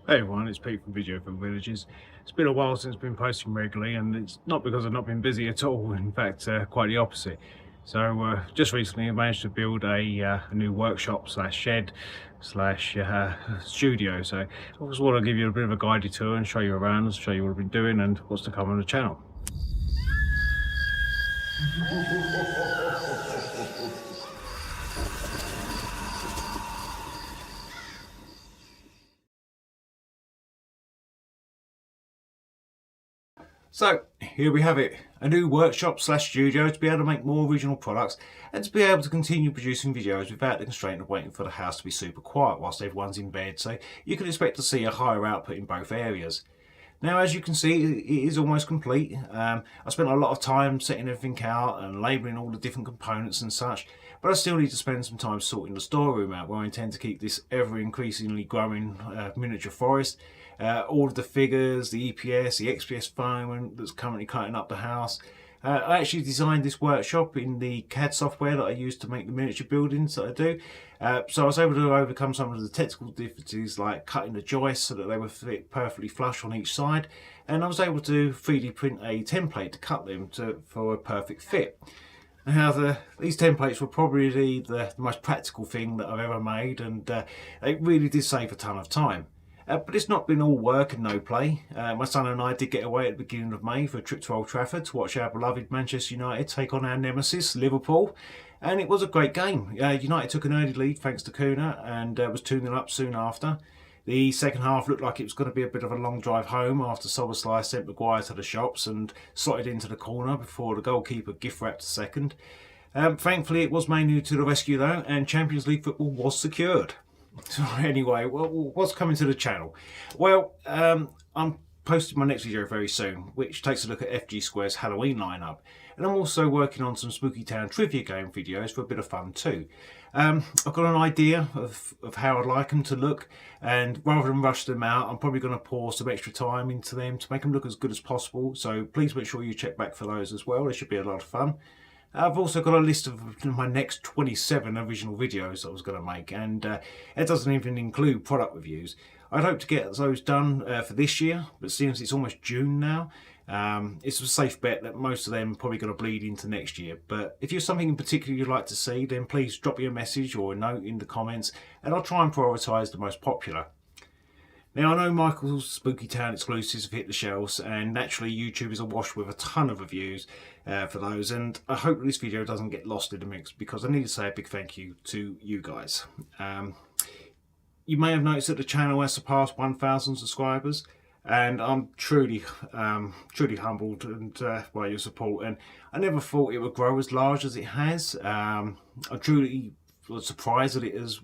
Hey everyone, it's Pete from Videoville Villages. It's been a while since I've been posting regularly, and it's not because I've not been busy at all. In fact, quite the opposite. So just recently I managed to build a new workshop slash shed slash studio. So I just want to give you a bit of a guided tour and show you around, show you what I've been doing and what's to come on the channel. So here we have it, a new workshop slash studio to be able to make more original products and to be able to continue producing videos without the constraint of waiting for the house to be super quiet whilst everyone's in bed, so you can expect to see a higher output in both areas. Now, as you can see, it is almost complete. I spent a lot of time setting everything out and labelling all the different components and such, but I still need to spend some time sorting the storeroom out where I intend to keep this ever increasingly growing miniature forest. All of the figures, the EPS, the XPS foam that's currently cutting up the house. I actually designed this workshop in the CAD software that I use to make the miniature buildings that I do. So I was able to overcome some of the technical difficulties like cutting the joists so that they would fit perfectly flush on each side. And I was able to 3D print a template to cut them for a perfect fit. Now, these templates were probably the most practical thing that I've ever made, and it really did save a ton of time. But it's not been all work and no play. My son and I did get away at the beginning of May for a trip to Old Trafford to watch our beloved Manchester United take on our nemesis, Liverpool. And it was a great game. United took an early lead thanks to Kuna and was 2-0 up soon after. The second half looked like it was going to be a bit of a long drive home after Soboslai sent Maguire to the shops and slotted into the corner before the goalkeeper gift wrapped a second. Thankfully it was Manu to the rescue though, and Champions League football was secured. So anyway, what's coming to the channel? Well, I'm posting my next video very soon, which takes a look at FG Square's Halloween lineup, and I'm also working on some Spooky Town trivia game videos for a bit of fun too. I've got an idea of how I'd like them to look, and rather than rush them out, I'm probably going to pour some extra time into them to make them look as good as possible, so please make sure you check back for those as well. They should be a lot of fun. I've also got a list of my next 27 original videos that I was going to make, and it doesn't even include product reviews. I'd hope to get those done for this year, but since it's almost June now, it's a safe bet that most of them are probably going to bleed into next year. But if you've something in particular you'd like to see, then please drop me a message or a note in the comments, and I'll try and prioritise the most popular. Now, I know Michael's Spooky Town exclusives have hit the shelves, and naturally YouTube is awash with a ton of reviews for those, and I hope this video doesn't get lost in the mix because I need to say a big thank you to you guys. You may have noticed that the channel has surpassed 1,000 subscribers, and I'm truly humbled and by your support, and I never thought it would grow as large as it has. I'm truly surprised that it is,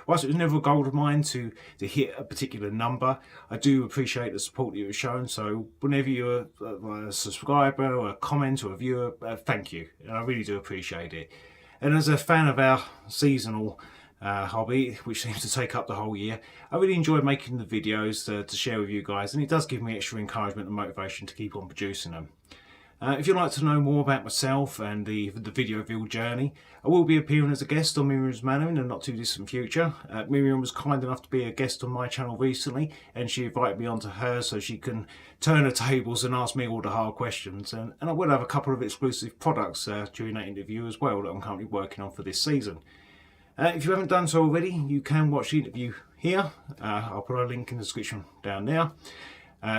whilst it was never a goal of mine to hit a particular number, I do appreciate the support that you've shown. So whenever you're a subscriber or a comment or a viewer, thank you. I really do appreciate it. And as a fan of our seasonal hobby, which seems to take up the whole year, I really enjoy making the videos to share with you guys, and it does give me extra encouragement and motivation to keep on producing them. If you'd like to know more about myself and the Videoville journey, I will be appearing as a guest on Miriam's Manor in the not too distant future. Miriam was kind enough to be a guest on my channel recently, and she invited me onto hers so she can turn the tables and ask me all the hard questions. And I will have a couple of exclusive products during that interview as well that I'm currently working on for this season. If you haven't done so already, you can watch the interview here. I'll put a link in the description down there.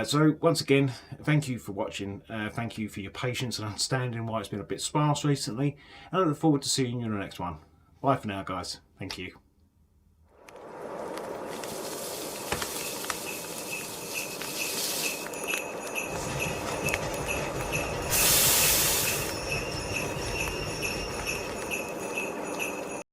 So once again, thank you for watching, thank you for your patience and understanding why it's been a bit sparse recently, and I look forward to seeing you in the next one. Bye for now guys, thank you.